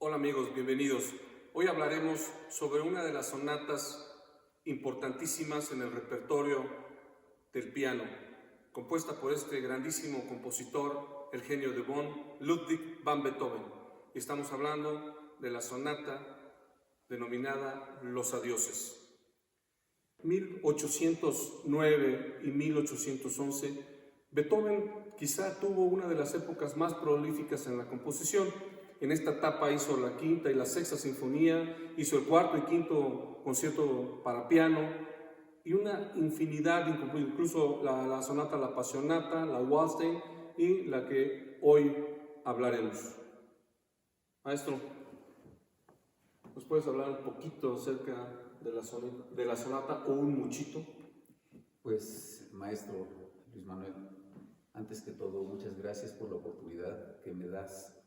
Hola amigos, bienvenidos. Hoy hablaremos sobre una de las sonatas importantísimas en el repertorio del piano, compuesta por este grandísimo compositor, el genio de Bonn, Ludwig van Beethoven. Y estamos hablando de la sonata denominada Los Adioses. 1809 y 1811, Beethoven quizá tuvo una de las épocas más prolíficas en la composición. En esta etapa hizo la quinta y la sexta sinfonía, hizo el cuarto y quinto concierto para piano y una infinidad, incluso la sonata La Passionata, la Waldstein y la que hoy hablaremos. Maestro, ¿nos puedes hablar un poquito acerca de la sonata o un muchito? Pues, maestro Luis Manuel, antes que todo, muchas gracias por la oportunidad que me das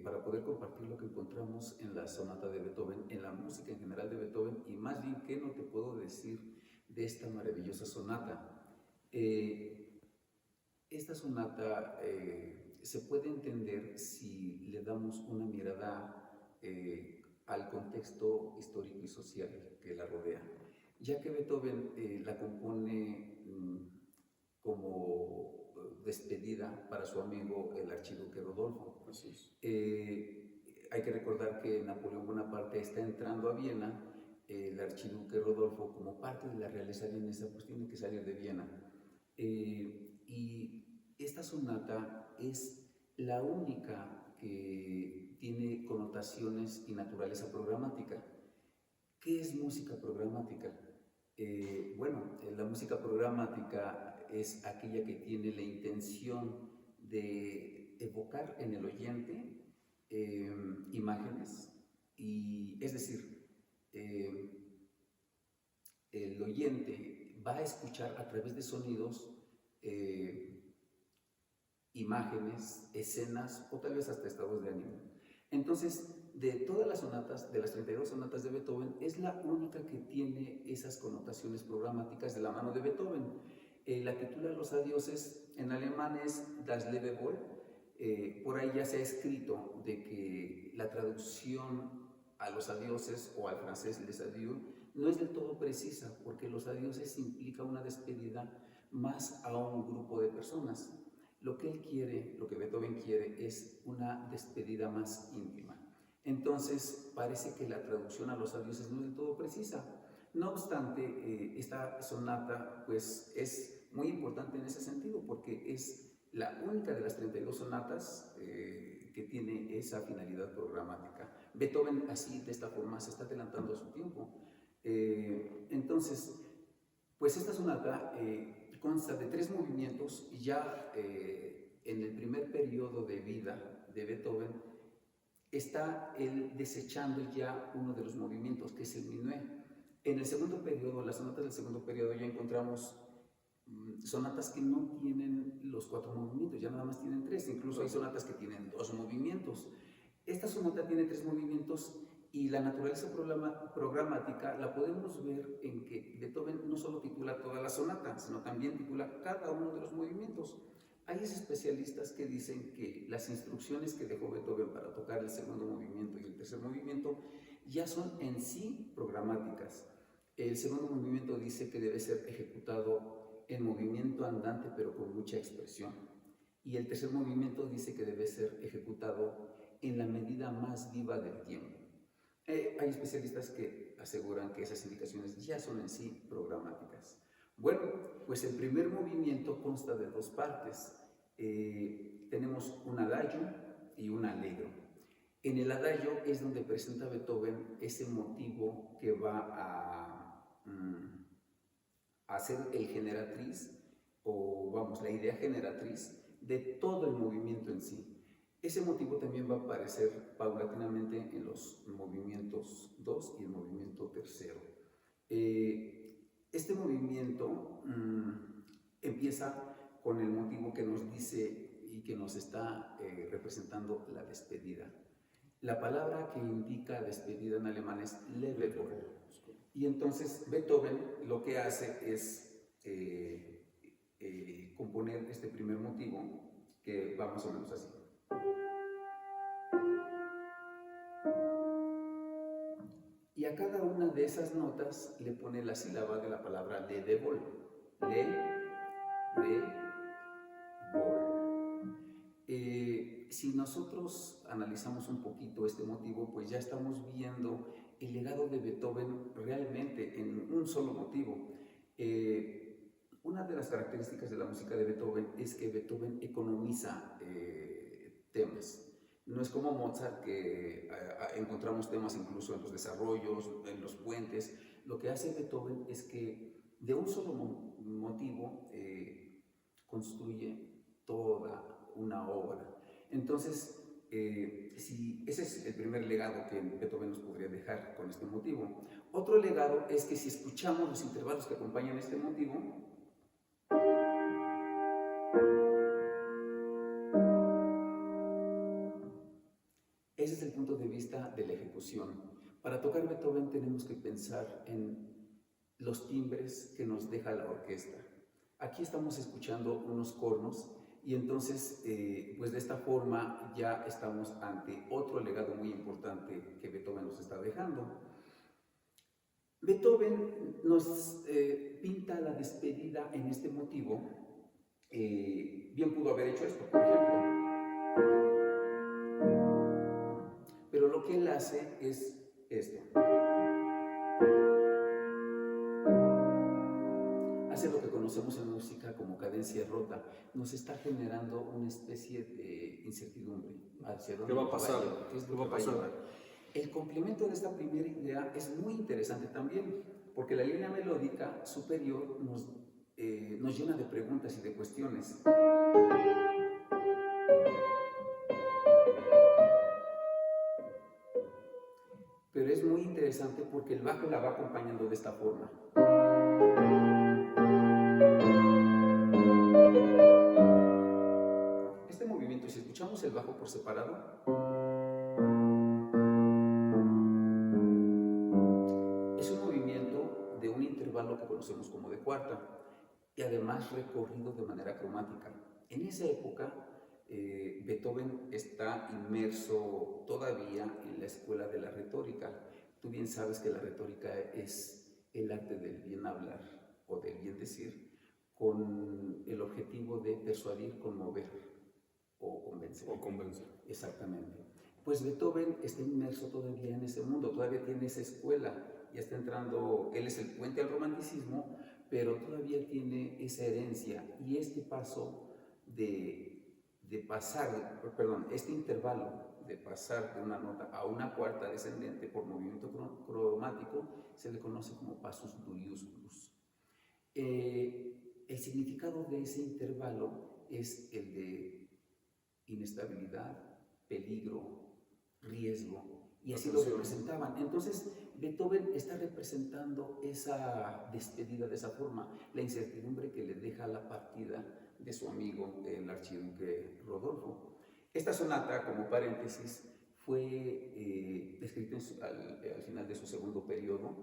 para poder compartir lo que encontramos en la sonata de Beethoven, en la música en general de Beethoven, y más bien, ¿qué no te puedo decir de esta maravillosa sonata? Esta sonata se puede entender si le damos una mirada al contexto histórico y social que la rodea, ya que Beethoven la compone como despedida para su amigo el archiduque Rodolfo. Así es. Hay que recordar que Napoleón Bonaparte está entrando a Viena, el archiduque Rodolfo, como parte de la realeza vienesa, pues tiene que salir de Viena. Y esta sonata es la única que tiene connotaciones y naturaleza programática. ¿Qué es música programática? La música programática es aquella que tiene la intención de evocar en el oyente imágenes, y es decir, el oyente va a escuchar a través de sonidos imágenes, escenas o tal vez hasta estados de ánimo. Entonces, de todas las sonatas, de las 32 sonatas de Beethoven, es la única que tiene esas connotaciones programáticas de la mano de Beethoven. La titula Los Adioses, en alemán es Das Lebewohl. Por ahí ya se ha escrito de que la traducción a los adioses o al francés les adieux no es del todo precisa, porque los adioses implica una despedida más a un grupo de personas. Lo que él quiere, lo que Beethoven quiere, es una despedida más íntima. Entonces, parece que la traducción a los adioses no es del todo precisa. No obstante, esta sonata pues, es muy importante en ese sentido, porque es la única de las 32 sonatas que tiene esa finalidad programática. Beethoven, así, de esta forma, se está adelantando a su tiempo. Entonces, pues esta sonata consta de 3 movimientos, y ya en el primer periodo de vida de Beethoven está él desechando ya uno de los movimientos, que es el minué. En el segundo periodo, las sonatas del segundo periodo, ya encontramos sonatas que no tienen los 4 movimientos, ya nada más tienen 3, incluso hay sonatas que tienen 2 movimientos. Esta sonata tiene 3 movimientos, y la naturaleza programática la podemos ver en que Beethoven no solo titula toda la sonata, sino también titula cada uno de los movimientos. Hay especialistas que dicen que las instrucciones que dejó Beethoven para tocar el segundo movimiento y el tercer movimiento ya son en sí programáticas. El segundo movimiento dice que debe ser ejecutado en movimiento andante, pero con mucha expresión. Y el tercer movimiento dice que debe ser ejecutado en la medida más viva del tiempo. Hay especialistas que aseguran que esas indicaciones ya son en sí programáticas. Bueno, pues el primer movimiento consta de 2 partes. Tenemos un adagio y un allegro. En el adagio es donde presenta Beethoven ese motivo que va a ser el generatriz, o vamos, la idea generatriz de todo el movimiento en sí. Ese motivo también va a aparecer paulatinamente en los movimientos 2 y el movimiento tercero. Este movimiento empieza con el motivo que nos dice y que nos está representando la despedida. La palabra que indica despedida en alemán es Lebewohl. Y entonces Beethoven lo que hace es componer este primer motivo, que va más o menos así. cada una de esas notas le pone la sílaba de la palabra le de bol. Le de bol. Si nosotros analizamos un poquito este motivo, pues ya estamos viendo el legado de Beethoven realmente en un solo motivo. Una de las características de la música de Beethoven es que Beethoven economiza temas. No es como Mozart, que encontramos temas incluso en los desarrollos, en los puentes. Lo que hace Beethoven es que de un solo motivo construye toda una obra. Entonces, si ese es el primer legado que Beethoven nos podría dejar con este motivo. Otro legado es que si escuchamos los intervalos que acompañan este motivo, ese es el punto de vista de la ejecución. Para tocar Beethoven tenemos que pensar en los timbres que nos deja la orquesta. Aquí estamos escuchando unos cornos y entonces, pues de esta forma ya estamos ante otro legado muy importante que Beethoven nos está dejando. Beethoven nos pinta la despedida en este motivo. Bien pudo haber hecho esto, por ejemplo. Pero lo que él hace es esto. Hace lo que conocemos en música como cadencia rota. Nos está generando una especie de incertidumbre. ¿Qué va a pasar? ¿Qué va a pasar? El complemento de esta primera idea es muy interesante también, porque la línea melódica superior nos llena de preguntas y de cuestiones. Pero es muy interesante porque el bajo la va acompañando de esta forma. Este movimiento, si escuchamos el bajo por separado, es un movimiento de un intervalo que conocemos como de cuarta y además recorrido de manera cromática. En esa época, Beethoven está inmerso todavía en la escuela de la retórica. Tú bien sabes que la retórica es el arte del bien hablar o del bien decir, con el objetivo de persuadir, conmover o convencer. Exactamente. Pues Beethoven está inmerso todavía en ese mundo, todavía tiene esa escuela, ya está entrando, él es el puente al romanticismo, pero todavía tiene esa herencia y este paso este intervalo de pasar de una nota a una cuarta descendente por movimiento cromático se le conoce como passus bruscus. El significado de ese intervalo es el de inestabilidad, peligro, riesgo, y así lo representaban. Entonces, Beethoven está representando esa despedida de esa forma, la incertidumbre que le deja la partida de su amigo, el archiduque Rodolfo. Esta sonata, como paréntesis, fue escrita al final de su segundo periodo.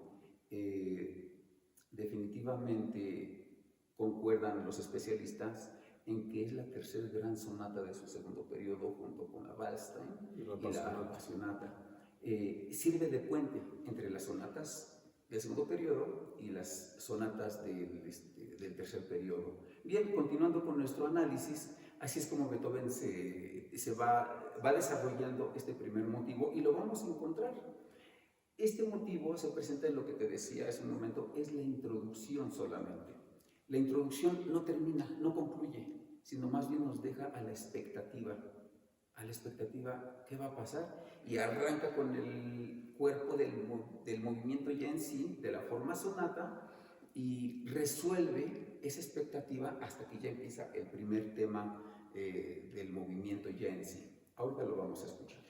Definitivamente concuerdan los especialistas en que es la tercera gran sonata de su segundo periodo, junto con la Waldstein y la Appassionata. Sirve de puente entre las sonatas del segundo periodo y las sonatas del tercer periodo. Bien, continuando con nuestro análisis, así es como Beethoven se va desarrollando este primer motivo y lo vamos a encontrar. Este motivo se presenta en lo que te decía hace un momento, es la introducción solamente. La introducción no termina, no concluye, sino más bien nos deja a la expectativa qué va a pasar, y arranca con el cuerpo del movimiento ya en sí, de la forma sonata, y resuelve esa expectativa hasta que ya empieza el primer tema del movimiento ya en sí. Ahorita lo vamos a escuchar.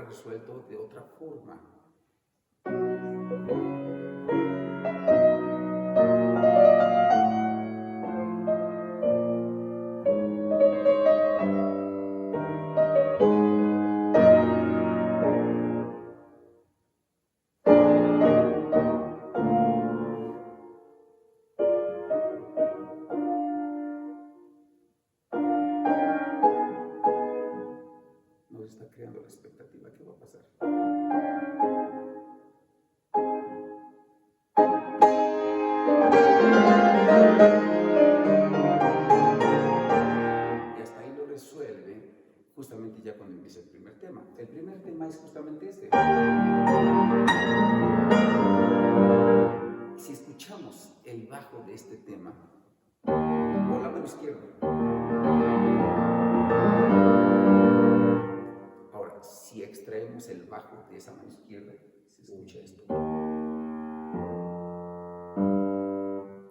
Resuelto de otra forma. Nos está creando la expectativa. ¿Qué va a pasar? Y hasta ahí lo resuelve justamente ya cuando empieza el primer tema. El primer tema es justamente este. Si escuchamos el bajo de este tema, por la mano izquierda. Ahora, si extraemos el bajo de esa mano izquierda, se escucha esto.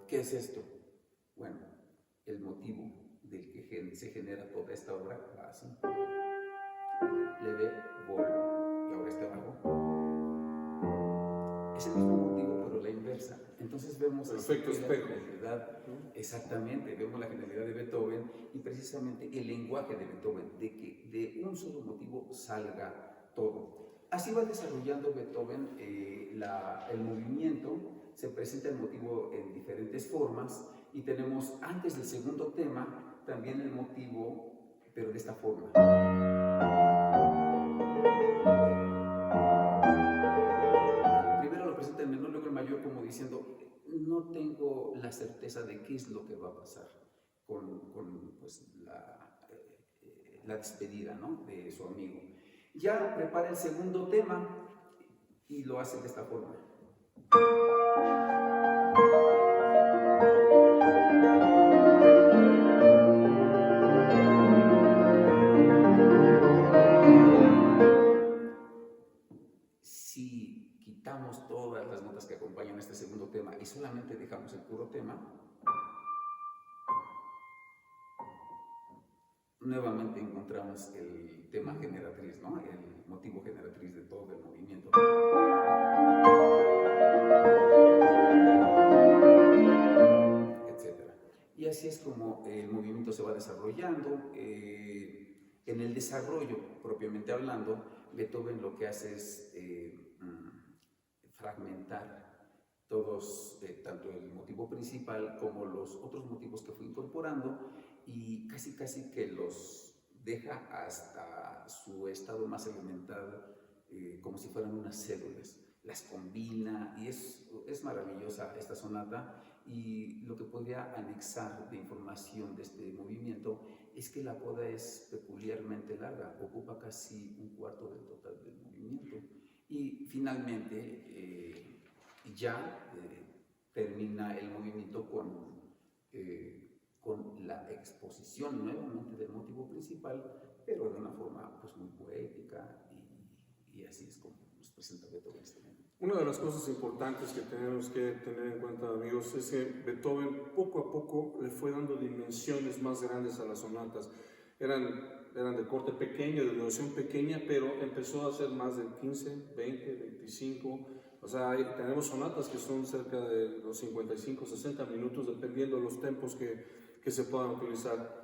¿Qué es esto? Bueno, el motivo del que se genera toda esta obra va así. Le ve, bol, y ahora este abajo. Es el mismo motivo, pero la inversa. Entonces vemos Perfecto espejo. la genialidad, exactamente, vemos la genialidad de Beethoven y precisamente el lenguaje de Beethoven, de que de un solo motivo salga todo. Así va desarrollando Beethoven el movimiento, se presenta el motivo en diferentes formas y tenemos antes del segundo tema también el motivo, pero de esta forma. Primero lo presenta el menor, luego el mayor, como diciendo, no tengo la certeza de qué es lo que va a pasar con pues, la despedida, ¿no?, de su amigo. Ya prepara el segundo tema y lo hace de esta forma. Si quitamos todas las notas que acompañan este segundo tema y solamente dejamos el puro tema, nuevamente encontramos el tema generatriz, ¿no?, el motivo generatriz de todo el movimiento. Etcétera. Y así es como el movimiento se va desarrollando. En el desarrollo, propiamente hablando, Beethoven lo que hace es fragmentar todos, tanto el motivo principal como los otros motivos que fue incorporando, y casi que los deja hasta su estado más elemental, como si fueran unas células. Las combina y es maravillosa esta sonata. Y lo que podría anexar de información de este movimiento es que la coda es peculiarmente larga, ocupa casi un cuarto del total del movimiento. Y finalmente termina el movimiento con la exposición nuevamente del motivo principal, pero de una forma pues muy poética, y así es como nos presenta Beethoven este momento. Una de las cosas importantes que tenemos que tener en cuenta, amigos, es que Beethoven poco a poco le fue dando dimensiones más grandes a las sonatas. Eran de corte pequeño, de duración pequeña, pero empezó a hacer más de 15, 20, 25. O sea, tenemos sonatas que son cerca de los 55, 60 minutos, dependiendo de los tempos que se puedan utilizar.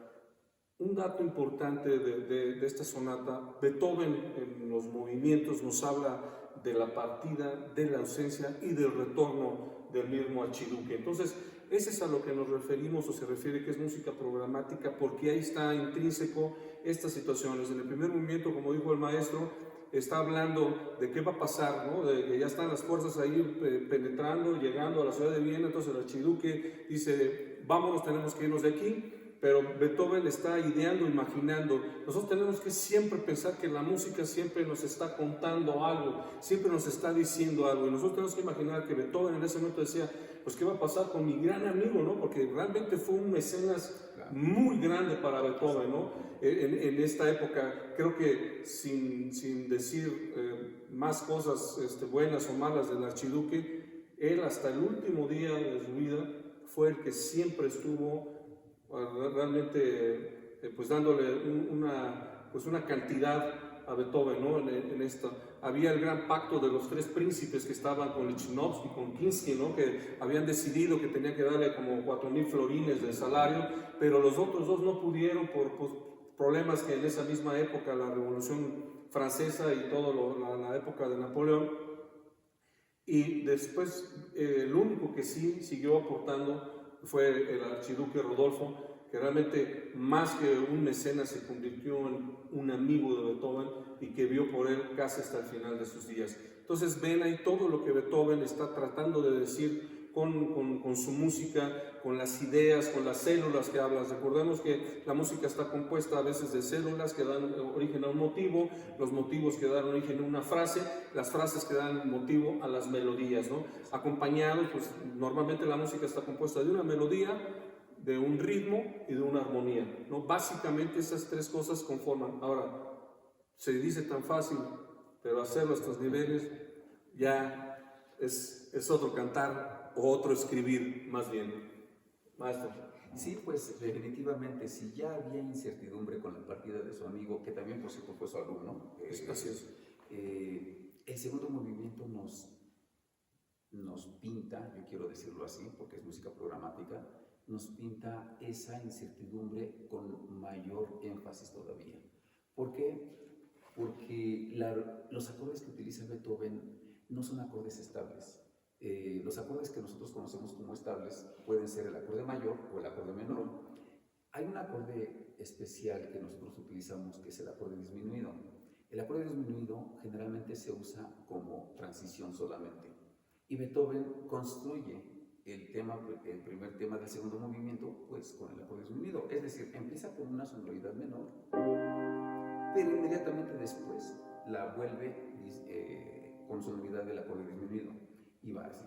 Un dato importante de esta sonata, Beethoven en los movimientos nos habla de la partida, de la ausencia y del retorno del mismo archiduque. Entonces, ese es a lo que nos referimos, o se refiere que es música programática, porque ahí está intrínseco estas situaciones. En el primer movimiento, como dijo el maestro, está hablando de qué va a pasar, ¿no?, de que ya están las fuerzas ahí penetrando, llegando a la ciudad de Viena. Entonces el archiduque dice, vámonos, tenemos que irnos de aquí. Pero Beethoven está ideando, imaginando. Nosotros tenemos que siempre pensar que la música siempre nos está contando algo, siempre nos está diciendo algo, y nosotros tenemos que imaginar que Beethoven en ese momento decía, pues qué va a pasar con mi gran amigo, ¿no?, porque realmente fue un mecenas muy grande para Beethoven, ¿no?, en esta época. Creo que sin decir más cosas buenas o malas del archiduque, él hasta el último día de su vida fue el que siempre estuvo realmente pues dándole una cantidad a Beethoven, ¿no? En esta. Había el gran pacto de los tres príncipes que estaban con Lichnowsky, con Kinsky, ¿no? Que habían decidido que tenían que darle como 4,000 florines de salario, pero los otros dos no pudieron por problemas que en esa misma época, la Revolución Francesa y toda la época de Napoleón. Y después el único que sí siguió aportando fue el archiduque Rodolfo, que realmente más que un mecenas se convirtió en un amigo de Beethoven y que vio por él casi hasta el final de sus días. Entonces ven ahí todo lo que Beethoven está tratando de decir con su música, con las ideas, con las células que hablas. Recordemos que la música está compuesta a veces de células que dan origen a un motivo, los motivos que dan origen a una frase, las frases que dan motivo a las melodías, ¿no? Acompañados, pues normalmente la música está compuesta de una melodía, de un ritmo y de una armonía, ¿no? Básicamente esas tres cosas conforman. Ahora, se dice tan fácil, pero hacerlo a estos niveles ya es otro cantar o otro escribir, más bien. Maestro. Sí, pues definitivamente, si ya había incertidumbre con la partida de su amigo, que también por cierto fue su alumno, Así es. El segundo movimiento nos pinta, yo quiero decirlo así, porque es música programática, nos pinta esa incertidumbre con mayor énfasis todavía. ¿Por qué? Porque los acordes que utiliza Beethoven no son acordes estables. Los acordes que nosotros conocemos como estables pueden ser el acorde mayor o el acorde menor. Hay un acorde especial que nosotros utilizamos, que es el acorde disminuido. El acorde disminuido generalmente se usa como transición solamente. Y Beethoven construye el primer tema del segundo movimiento, pues con el acorde disminuido. Es decir, empieza con una sonoridad menor, pero inmediatamente después la vuelve con sonoridad del acorde disminuido. Y va así.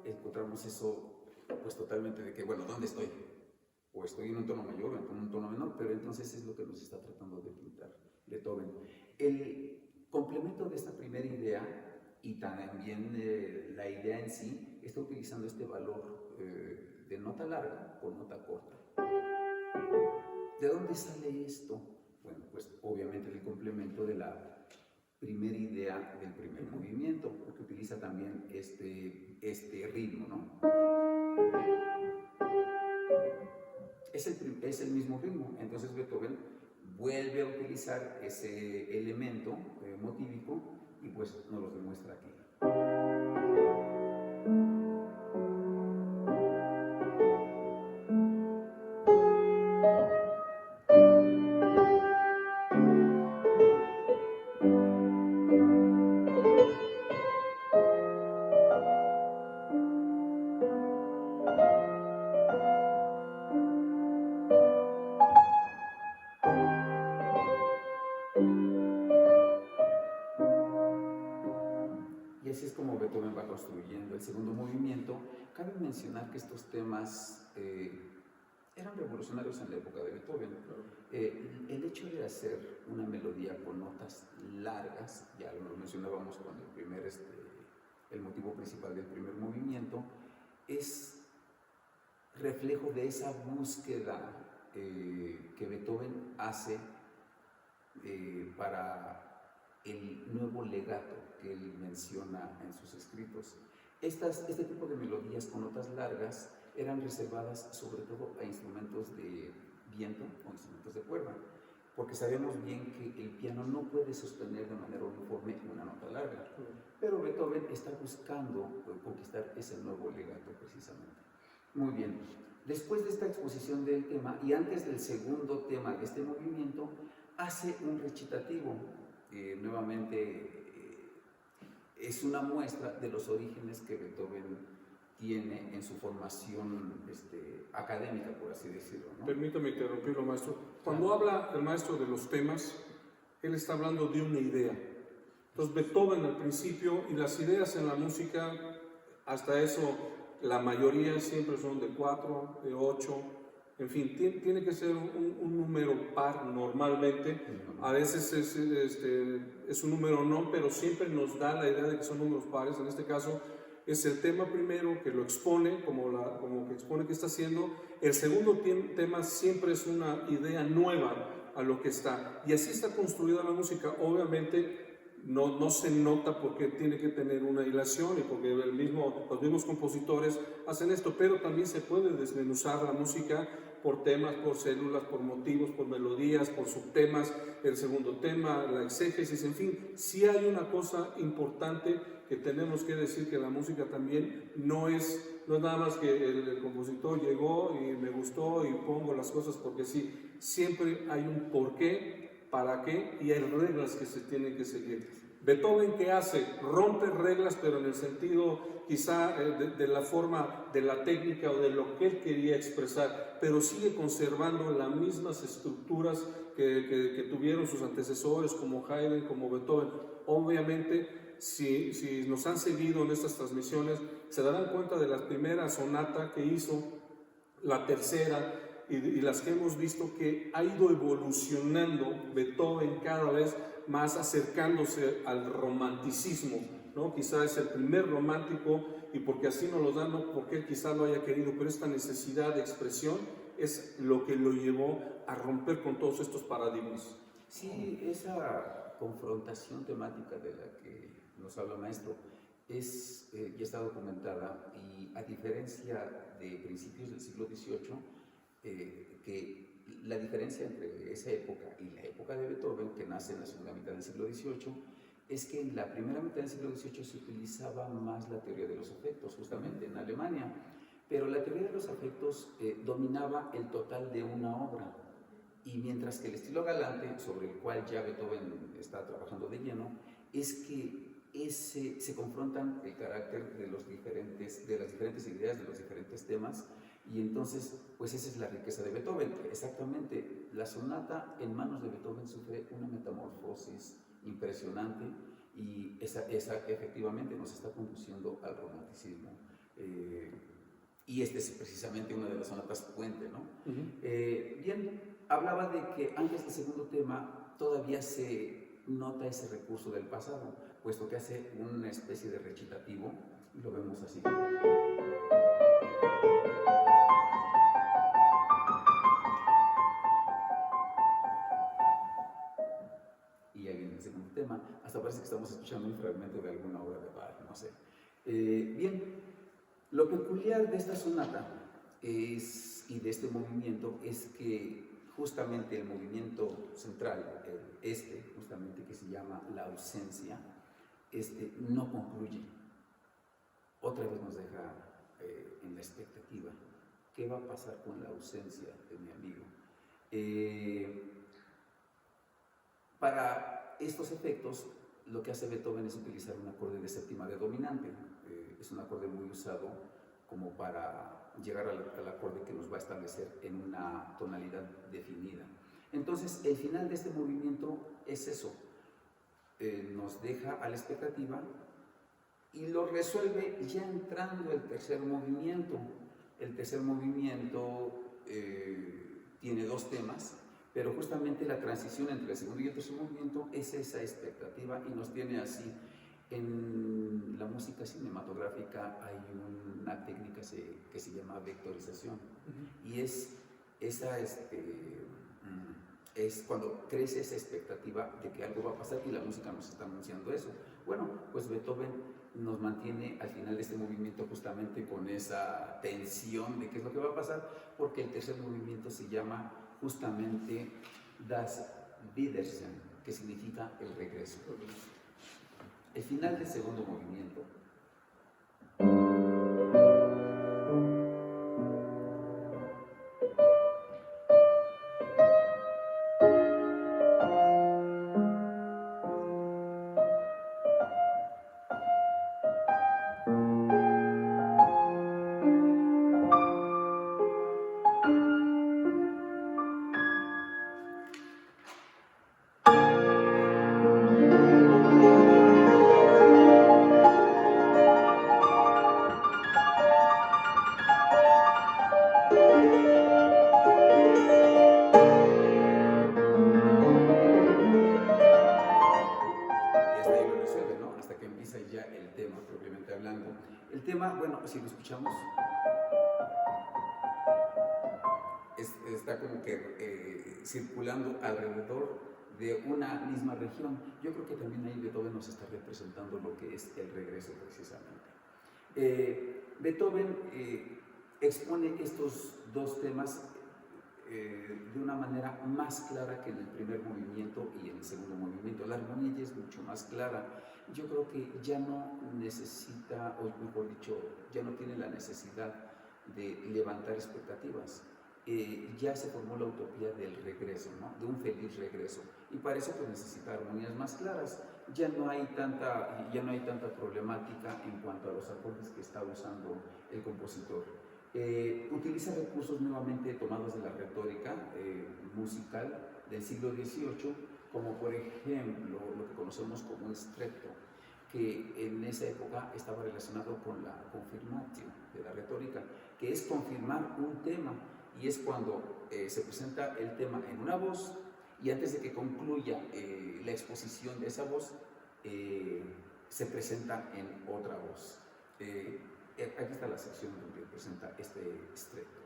Encontramos eso, pues totalmente de que, bueno, ¿dónde estoy? O estoy en un tono mayor o en un tono menor, pero entonces es lo que nos está tratando de pintar Beethoven. El complemento de esta primera idea y también la idea en sí está utilizando este valor de nota larga por nota corta. ¿De dónde sale esto? Bueno, pues obviamente del complemento de la primera idea del primer movimiento, porque utiliza también este ritmo, ¿no? Es el mismo ritmo, entonces Beethoven vuelve a utilizar ese elemento motívico y pues nos lo demuestra aquí. Y así es como Beethoven va construyendo el segundo movimiento. Cabe mencionar que estos temas eran revolucionarios en la época de Beethoven. El hecho de hacer una melodía con notas largas, ya lo mencionábamos con el motivo principal del primer movimiento, es reflejo de esa búsqueda que Beethoven hace para el nuevo legato que él menciona en sus escritos. Este tipo de melodías con notas largas eran reservadas sobre todo a instrumentos de viento o instrumentos de cuerda, porque sabemos bien que el piano no puede sostener de manera uniforme una nota larga, pero Beethoven está buscando conquistar ese nuevo legato precisamente. Muy bien, después de esta exposición del tema y antes del segundo tema de este movimiento, hace un recitativo. Nuevamente es una muestra de los orígenes que Beethoven tiene en su formación académica, por así decirlo, ¿no? Permítame interrumpirlo, maestro. Cuando habla el maestro de los temas, él está hablando de una idea. Entonces Beethoven al principio, y las ideas en la música, hasta eso, la mayoría siempre son de 4, de 8, en fin, tiene que ser un número par normalmente. A veces es un número no, pero siempre nos da la idea de que son números pares. En este caso, Es el tema primero que lo expone, como que expone que está haciendo. El segundo tema siempre es una idea nueva a lo que está. Y así está construida la música. Obviamente no se nota porque tiene que tener una hilación y porque los mismos compositores hacen esto, pero también se puede desmenuzar la música por temas, por células, por motivos, por melodías, por subtemas, el segundo tema, la exégesis, en fin. Sí hay una cosa importante que tenemos que decir, que la música también no es nada más que el compositor llegó y me gustó y pongo las cosas porque sí. Siempre hay un porqué, para qué, y hay reglas que se tienen que seguir. Beethoven, ¿qué hace? Rompe reglas, pero en el sentido quizá de la forma, de la técnica o de lo que él quería expresar, pero sigue conservando las mismas estructuras que tuvieron sus antecesores como Haydn, como Beethoven. Obviamente, si nos han seguido en estas transmisiones, se darán cuenta de la primera sonata que hizo, la tercera, y las que hemos visto que ha ido evolucionando Beethoven cada vez más, acercándose al romanticismo, ¿no? Quizá es el primer romántico, y porque así nos lo dan, no porque él quizá lo haya querido, pero esta necesidad de expresión es lo que lo llevó a romper con todos estos paradigmas. Sí, esa confrontación temática de la que nos habla maestro ya está documentada, y a diferencia de principios del siglo XVIII, que la diferencia entre esa época y la época de Beethoven, que nace en la segunda mitad del siglo XVIII, es que en la primera mitad del siglo XVIII se utilizaba más la teoría de los afectos, justamente en Alemania, pero la teoría de los afectos dominaba el total de una obra, y mientras que el estilo galante, sobre el cual ya Beethoven está trabajando de lleno, es que se confrontan el carácter de las diferentes ideas, de los diferentes temas. Y entonces, pues esa es la riqueza de Beethoven. Exactamente, la sonata en manos de Beethoven sufre una metamorfosis impresionante, y esa efectivamente nos está conduciendo al romanticismo. Y este es precisamente una de las sonatas puente, ¿no? Bien, hablaba de que antes del segundo tema todavía se nota ese recurso del pasado, puesto que hace una especie de recitativo, y lo vemos así. Tema, hasta parece que estamos escuchando un fragmento de alguna obra de Bach, no sé. Bien, lo peculiar de esta sonata y de este movimiento es que justamente el movimiento central, justamente que se llama la ausencia, no concluye. Otra vez nos deja en la expectativa. ¿Qué va a pasar con la ausencia de mi amigo? Para estos efectos, lo que hace Beethoven es utilizar un acorde de séptima de dominante. Es un acorde muy usado como para llegar al acorde que nos va a establecer en una tonalidad definida. Entonces, el final de este movimiento es eso. Nos deja a la expectativa y lo resuelve ya entrando el tercer movimiento. El tercer movimiento tiene dos temas, pero justamente la transición entre el segundo y el tercer movimiento es esa expectativa, y nos tiene así. En la música cinematográfica hay una técnica que se llama vectorización, y es cuando crece esa expectativa de que algo va a pasar y la música nos está anunciando eso. Bueno, pues Beethoven nos mantiene al final de este movimiento justamente con esa tensión de qué es lo que va a pasar, porque el tercer movimiento se llama justamente Das Wiedersehen, que significa el regreso. El final del segundo movimiento hasta ahí lo resuelve, ¿no? Hasta que empieza ya el tema propiamente hablando. El tema, bueno, si lo escuchamos, está como que circulando alrededor de una misma región. Yo creo que también ahí Beethoven nos está representando lo que es el regreso precisamente. Beethoven expone estos dos temas de una manera más clara que en el primer movimiento y en el segundo movimiento. La armonía ya es mucho más clara. Yo creo que ya no necesita, o mejor dicho, ya no tiene la necesidad de levantar expectativas. Ya se formó la utopía del regreso, ¿no? De un feliz regreso, y para eso pues necesita armonías más claras. Ya no hay tanta problemática en cuanto a los acordes que está usando el compositor. Utiliza recursos nuevamente tomados de la retórica musical del siglo XVIII, como por ejemplo lo que conocemos como un stretto, que en esa época estaba relacionado con la confirmatio de la retórica, que es confirmar un tema, y es cuando se presenta el tema en una voz, y antes de que concluya la exposición de esa voz, se presenta en otra voz. Aquí está la sección donde presenta este stretto.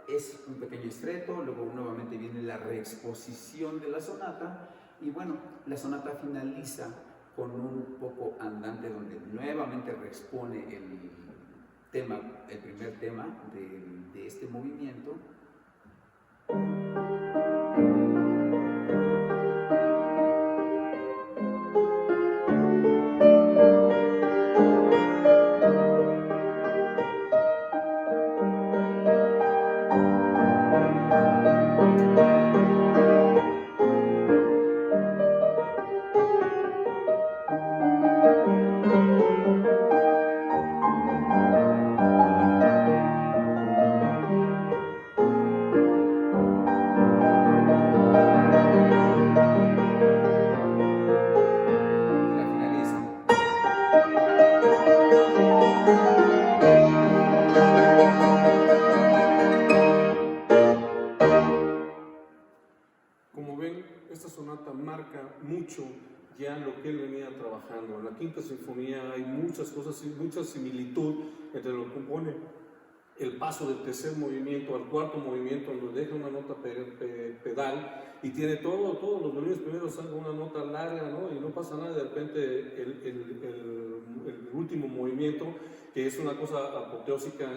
Es un pequeño stretto, luego nuevamente viene la reexposición de la sonata, y bueno, la sonata finaliza con un poco andante donde nuevamente reexpone el primer tema de este movimiento. Marca mucho ya lo que él venía trabajando. En la Quinta Sinfonía hay muchas cosas, mucha similitud entre lo que compone el paso del tercer movimiento al cuarto movimiento, donde deja una nota pedal y tiene todos los violines primeros dan una nota larga, ¿no? Y no pasa nada, de repente el último movimiento, que es una cosa apoteósica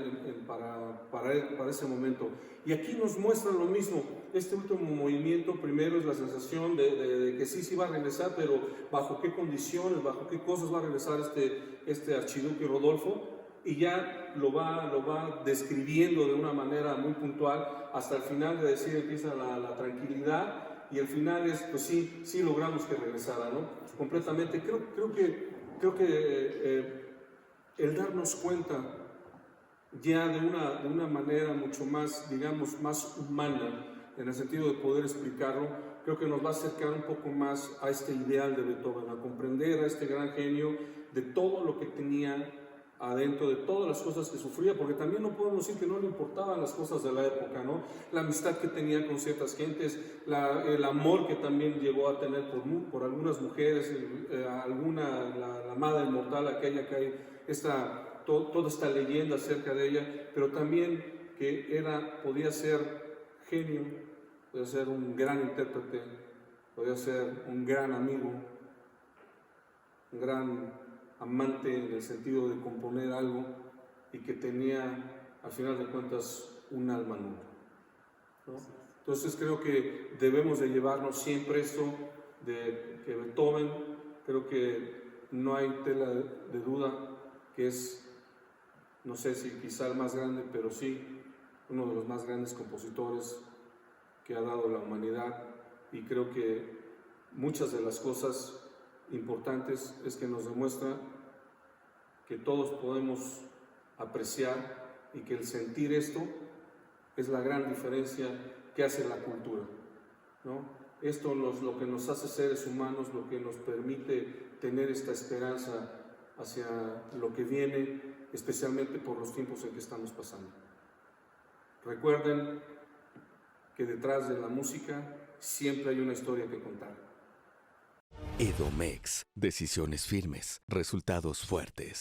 para ese momento. Y aquí nos muestra lo mismo. Este último movimiento, primero es la sensación de que sí va a regresar, pero bajo qué condiciones, bajo qué cosas va a regresar este archiduque Rodolfo, y ya lo va describiendo de una manera muy puntual hasta el final. De decir, empieza la tranquilidad, y el final es, pues sí logramos que regresara, ¿no? Completamente. Creo que el darnos cuenta ya de una manera mucho más, digamos, más humana, en el sentido de poder explicarlo, creo que nos va a acercar un poco más a este ideal de Beethoven, a comprender a este gran genio, de todo lo que tenía adentro, de todas las cosas que sufría, porque también no podemos decir que no le importaban las cosas de la época, ¿no? La amistad que tenía con ciertas gentes, el amor que también llegó a tener por algunas mujeres, la amada inmortal, aquella que hay toda esta leyenda acerca de ella, pero también que podía ser genio, podía ser un gran intérprete, podía ser un gran amigo, un gran amante en el sentido de componer algo, y que tenía, al final de cuentas, un alma nula, ¿no? Entonces creo que debemos de llevarnos siempre esto de que Beethoven, creo que no hay tela de duda que es, no sé si quizá el más grande, pero sí uno de los más grandes compositores que ha dado la humanidad. Y creo que muchas de las cosas importantes es que nos demuestra que todos podemos apreciar, y que el sentir esto es la gran diferencia que hace la cultura, ¿no? Esto lo que nos hace seres humanos, lo que nos permite tener esta esperanza hacia lo que viene, especialmente por los tiempos en que estamos pasando. Recuerden que detrás de la música siempre hay una historia que contar. Edomex, decisiones firmes, resultados fuertes.